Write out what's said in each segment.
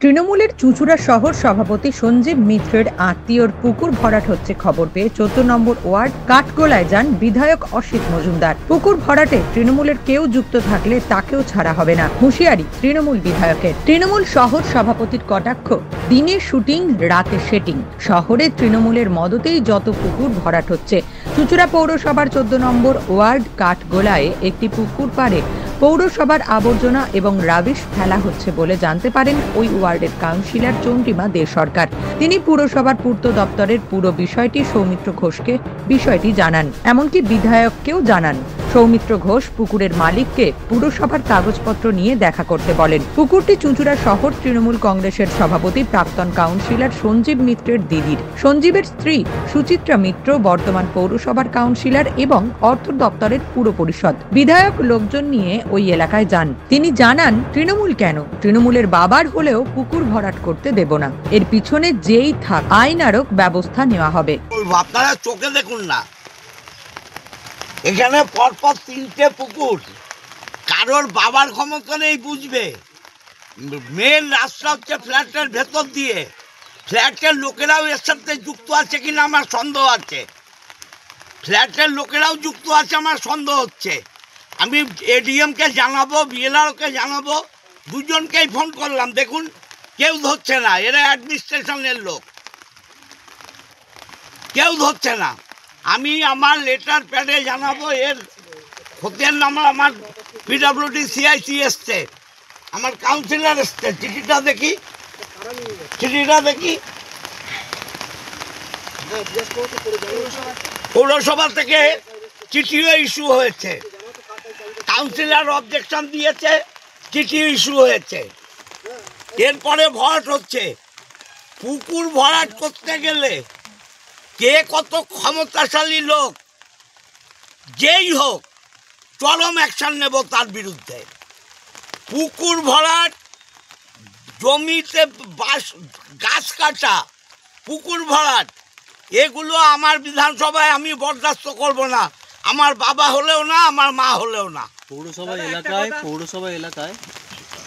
তৃণমূলের চুঁচুড়া শহর সভাপতি সঞ্জীব মিত্রের আত্মীয়র পুকুর ভরাট হচ্ছে খবর পেয়ে 14 নম্বর ওয়ার্ড কাঠগোলায় যান বিধায়ক অসিত মজুমদার। পুকুর ভরাটে তৃণমূলের কেউ যুক্ত থাকলে তাকেও ছাড়া হবে না, হুঁশিয়ারি তৃণমূল বিধায়কের। তৃণমূল শহর সভাপতির কটাক্ষ, দিনে শুটিং রাতে সেটিং। শহরে তৃণমূলের মদতেই যত পুকুর ভরাট হচ্ছে। চুঁচুড়া পৌরসভার 14 নম্বর ওয়ার্ড কাঠগোলায় একটি পুকুর পাড়ে পৌরসভার আবর্জনা এবং রাবিশ ফেলা হচ্ছে বলে জানতে পারেন ওই ওয়ার্ডের কাউন্সিলর চন্দ্রিমা দে সরকার। তিনি পুরসভার পূর্ত দপ্তরের পুরো বিষয়টি সৌমিত্র ঘোষকে বিষয়টি জানান, এমনকি বিধায়ককেও জানান। সৌমিত্র ঘোষ পুকুরের মালিককে পুরসভার কাগজপত্র নিয়ে দেখা করতে বলেন। পুকুরটি চুঁচুড়া শহর তৃণমূল কংগ্রেসের সভাপতি প্রাক্তন কাউন্সিলর সঞ্জীব মিত্রের দিদির। সঞ্জীবের স্ত্রী সুচিত্রা মিত্র বর্তমান পৌরসভার কাউন্সিলর এবং অর্থ দপ্তরের পুর পরিষদ। বিধায়ক লোকজন নিয়ে ওই এলাকায় যান। তিনি জানান, তৃণমূল কেন, তৃণমূলের বাবার হলেও পুকুর ভরাট করতে দেব না। এর পিছনে যেই থাক আইনারক ব্যবস্থা নেওয়া হবে। আপনারা চোখে দেখুন না, এখানে পরপর 3টে পুকুর। কারোর বাবার ক্ষমতা নেই বুঝবে। মেন রাস্তা হচ্ছে ফ্ল্যাটের ভেতর দিয়ে। ফ্ল্যাটের লোকেরাও এর সাথে যুক্ত আছে কিনা আমার সন্দেহ আছে। ফ্ল্যাটের লোকেরাও যুক্ত আছে আমার সন্দেহ হচ্ছে। আমি এডিএমকে জানাবো, বিএলআরকে জানাবো, দুজনকেই ফোন করলাম, দেখুন কেউ ধরছে না। এরা অ্যাডমিনিস্ট্রেশনের লোক, কেউ ধরছে না। আমি আমার লেটার প্যাডে জানাবো, এর খতিয়ান নাম্বার আমার পিডব্লিউডি সিআইসি এসছে, আমার কাউন্সিলর এসছে। চিঠিটা দেখি, চিঠিটা দেখি। পৌরসভা থেকে চিঠিও ইস্যু হয়েছে, কাউন্সিলর অবজেকশন দিয়েছে, চিঠি ইস্যু হয়েছে। এরপরে ভরাট হচ্ছে। পুকুর ভরাট করতে গেলে কে কত ক্ষমতাশালী লোক, যেই হোক চরম অ্যাকশন নেব তার বিরুদ্ধে। পুকুর ভরাট, জমিতে গাছ কাটা, পুকুর ভরাট, এগুলো আমার বিধানসভায় আমি বরদাস্ত করব না। আমার বাবা হলেও না, আমার মা হলেও না। পৌরসভা এলাকায়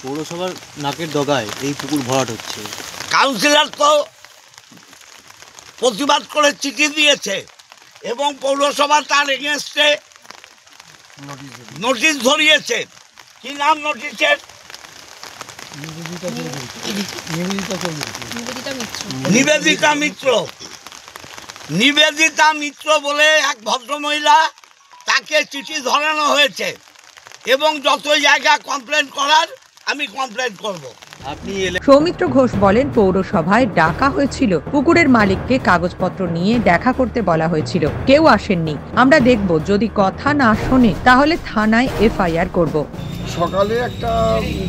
পৌরসভার নাকের ডগায় এই পুকুর ভরাট হচ্ছে। কাউন্সিলর তো প্রতিবাদ করে চিঠি দিয়েছে এবং পৌরসভা তার এগেনস্টে নোটিশ ধরিয়েছে। কি নাম নোটিশের? নিবেদিতা মিত্র। নিবেদিতা মিত্র বলে এক ভদ্রমহিলা, তাকে চিঠি ধরানো হয়েছে এবং যত জায়গা কমপ্লেন করার আমি কমপ্লেন করব। সৌমিত্র ঘোষ বলেন, পৌরসভায় ডাকা হয়েছিল, পুকুরের মালিককে কাগজপত্র নিয়ে দেখা করতে বলা হয়েছিল, কেউ আসেননি। আমরা দেখব, যদি কথা না শোনে তাহলে থানায় এফআইআর করব। সকালে একটা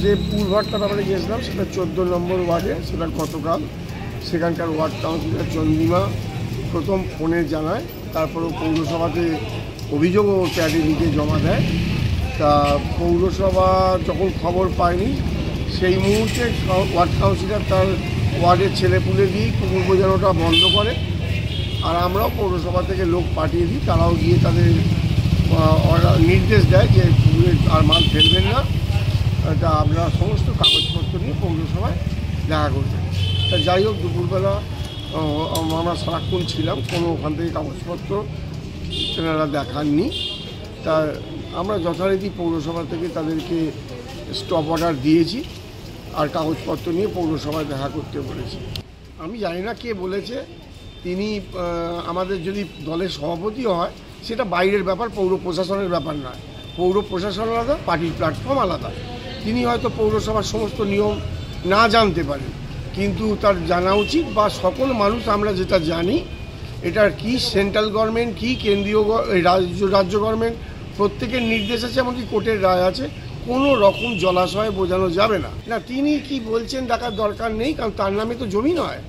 যে পুরভাটটা ব্যাপারে গিয়েছিলাম, সেটা 14 নম্বর ওয়ার্ডে, সেটা গতকাল সেখানকার ওয়ার্ড কাউন্সিলর চন্দ্রিমা প্রথম ফোনে জানায়, তারপরেও পৌরসভাতে অভিযোগও প্যাডে লিখে জমা দেয়। তা পৌরসভা যখন খবর পায়নি, সেই মুহূর্তে ওয়ার্ড কাউন্সিলর তার ওয়ার্ডের ছেলেপুলে দিয়ে পুকুর বোঝানোটা বন্ধ করে। আর আমরাও পৌরসভা থেকে লোক পাঠিয়ে দিই, তারাও গিয়ে তাদের নির্দেশ দেয় যে পুকুরে আর মাল ফেলবেন না, তা আমরা সমস্ত কাগজপত্র নিয়ে পৌরসভায় দেখা করবেন। তা যাই হোক, দুপুরবেলা আমরা সারাক্ষণ ছিলাম, কোনো ওখান থেকে কাগজপত্র তেনারা দেখাননি। তা আমরা যথারীতি পৌরসভা থেকে তাদেরকে স্টপ অর্ডার দিয়েছি আর কাগজপত্র নিয়ে পৌরসভায় দেখা করতে বলেছি। আমি জানি না কে বলেছে, তিনি আমাদের যদি দলের সভাপতিও হয় সেটা বাইরের ব্যাপার, পৌর প্রশাসনের ব্যাপার নয়। পৌর প্রশাসন আলাদা, পার্টির প্ল্যাটফর্ম আলাদা। তিনি হয়তো পৌরসভার সমস্ত নিয়ম না জানতে পারেন, কিন্তু তার জানা উচিত। বা সকল মানুষ আমরা যেটা জানি, এটার কি সেন্ট্রাল গভর্নমেন্ট, কি কেন্দ্রীয় রাজ্য গভর্নমেন্ট, প্রত্যেকের নির্দেশ আছে, এমনকি কোর্টের রায় আছে। কোনো রকম জলাশয়ে বোঝানো যাবে না। না, তিনি কি বলছেন দেখার দরকার নেই, কারণ তার নামে তো জমি নয়।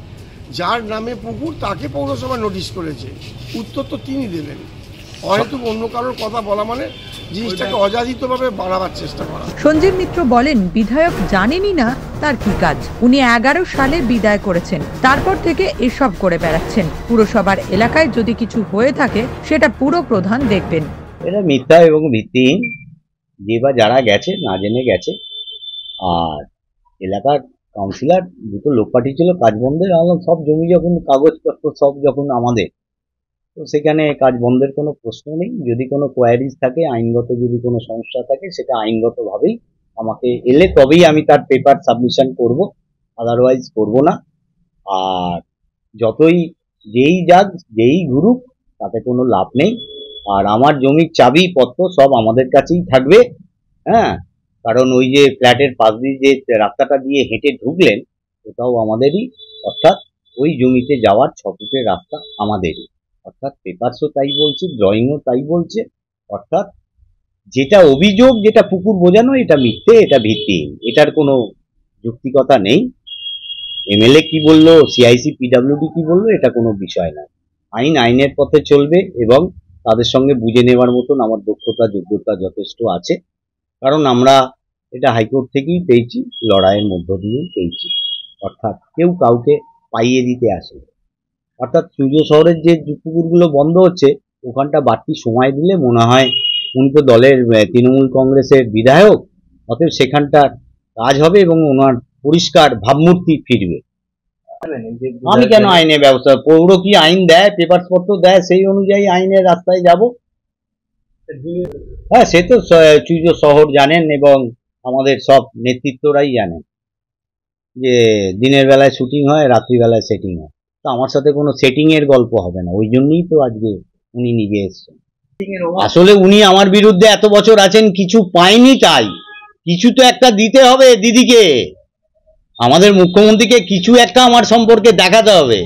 যার নামে পুকুর তাকে পৌরসভা নোটিশ করেছে, উত্তর তো তিনি দেবেন। হয়তো অন্য কারোর কথা বলা মানে জিনিসটাকে অযাচিতভাবে বাড়াবার চেষ্টা করা। সঞ্জীব মিত্র বলেন, বিধায়ক জানেনই না তার কি কাজ। উনি 11 সালে বিদায় করেছেন, তারপর থেকে এসব করে বেড়াচ্ছেন। পুরসভার এলাকায় যদি কিছু হয়ে থাকে সেটা পুরো প্রধান দেখবেন। এটা মিথ্যা এবং ভিত্তিহীন। যে বা যারা গেছে না জেনে গেছে। আর এলাকার কাউন্সিলর দুটো লোক পাঠিয়েছিল কাজ বন্ধের। আমরা সব জমি যখন কাগজপত্র সব যখন আমাদের, তো সেখানে কাজ বন্ধের কোনো প্রশ্ন নেই। যদি কোনো কোয়ারিজ থাকে, আইনগত যদি কোনো সমস্যা থাকে, সেটা আইনগতভাবেই আমাকে এলে তবেই আমি তার পেপার সাবমিশন করব, আদারওয়াইজ করব না। আর যতই যেই যাক যেই ঘুরুক তাতে কোনো লাভ নেই। আর আমার জমির চাবি পত্র সব আমাদের কাছেই থাকবে। হ্যাঁ, কারণ ওই যে ফ্ল্যাটের পাশ দিয়ে যে রাস্তাটা দিয়ে হেঁটে ঢুকলেন ওটাও আমাদেরই, অর্থাৎ ওই জমিতে যাওয়ার 6 ফুটের রাস্তা আমাদেরই। অর্থাৎ পেপারসও তাই বলছে, ড্রয়িংও তাই বলছে। অর্থাৎ যেটা অভিযোগ, যেটা পুকুর বোঝানো, এটা মিথ্যে, এটা ভিত্তিহীন, এটার কোনো যুক্তিকতা নেই। এমএলএ কি বললো, সিআইসি পিডব্লিউডি কি বললো, এটা কোনো বিষয় না। আইন আইনের পথে চলবে এবং তাদের সঙ্গে বুঝে নেওয়ার মতন আমার দক্ষতা যোগ্যতা যথেষ্ট আছে। কারণ আমরা এটা হাইকোর্ট থেকেই পেয়েছি, লড়াইয়ের মধ্য দিয়েই পেয়েছি। অর্থাৎ কেউ কাউকে পাইয়ে দিতে আসে। অর্থাৎ সূর্য শহরের যে পুকুরগুলো বন্ধ হচ্ছে, ওখানটা বাড়তি সময় দিলে মনে হয়, উনি তো দলের তৃণমূল কংগ্রেসের বিধায়ক, অতএব সেখানটার কাজ হবে এবং ওনার পরিষ্কার ভাবমূর্তি ফিরবে। আমি কেন আইনে ব্যবস্থা, পৌর কি আইন দেয়, পেপার পত্র দেয়, সেই অনুযায়ী আইনের রাস্তায় যাব। হ্যাঁ, সে তো সূর্য শহর জানেন এবং আমাদের সব নেতৃত্বরাই জানেন যে দিনের বেলায় শুটিং হয়, রাত্রিবেলায় সেটিং হয়। তো আমার সাথে কোনো সেটিং এর গল্প হবে না, ওই জন্যই তো আজকে উনি নিজে এসছেন। আসলে উনি আমার বিরুদ্ধে এত বছর আছেন, কিছু পাইনি, তাই কিছু তো একটা দিতে হবে দিদিকে, আমাদের মুখ্যমন্ত্রীকে কিছু একটা আমার সম্পর্কে দেখাতে হবে,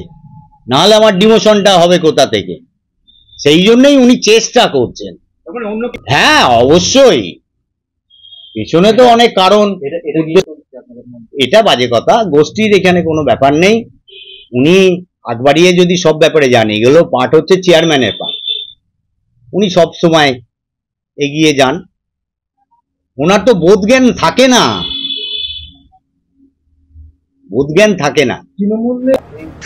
নাহলে আমার ডিমোশনটা হবে কোথা থেকে। সেই জন্যই উনি চেষ্টা করছেন। হ্যাঁ, অবশ্যই পেছনে তো অনেক কারণ, এটা বাজে কথা। গোষ্ঠীর এখানে কোনো ব্যাপার নেই। উনি আগ বাড়িয়ে যদি সব ব্যাপারে যান, এগুলো পার্ট হচ্ছে চেয়ারম্যানের পার্ট, উনি সব সময় এগিয়ে যান। ওনার তো বোধজ্ঞান থাকে না, বোধজ্ঞান থাকে না।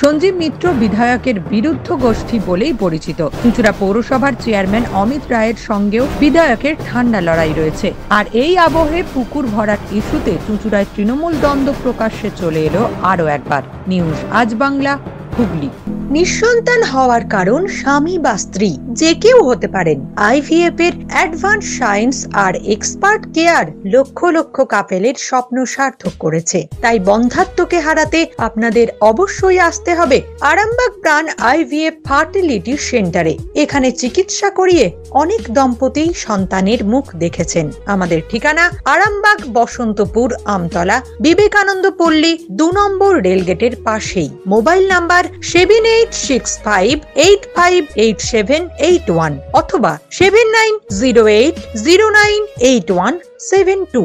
সঞ্জীব মিত্র বিধায়কের বিরুদ্ধ গোষ্ঠী বলেই পরিচিত। চুঁচুড়া পৌরসভার চেয়ারম্যান অমিত রায়ের সঙ্গেও বিধায়কের ঠান্ডা লড়াই রয়েছে। আর এই আবহে পুকুর ভরাট ইস্যুতে চুঁচুড়ায় তৃণমূল দ্বন্দ্ব প্রকাশ্যে চলে এলো আরো একবার। নিউজ আজ বাংলা, হুগলি। নিঃসন্তান হওয়ার কারণ স্বামী বা স্ত্রী যে কেউ হতে পারেন। আইভিএফ এর অ্যাডভান্স সায়েন্স আর এক্সপার্ট কেয়ার লক্ষ লক্ষ কাপেলের স্বপ্ন সার্থক করেছে। তাই বন্ধাত্বকে হারাতে আপনাদের অবশ্যই আসতে হবে আরামবাগ প্রাণ আইভিএফ ফার্টিলিটি সেন্টারে। এখানে চিকিৎসা করিয়ে অনেক দম্পতি সন্তানের মুখ দেখেছেন। আমাদের ঠিকানা আরামবাগ বসন্তপুর আমতলা বিবেকানন্দ পল্লী 2 নম্বর রেলগেটের পাশেই। মোবাইল নাম্বার 7865858781 অথবা 7908098172।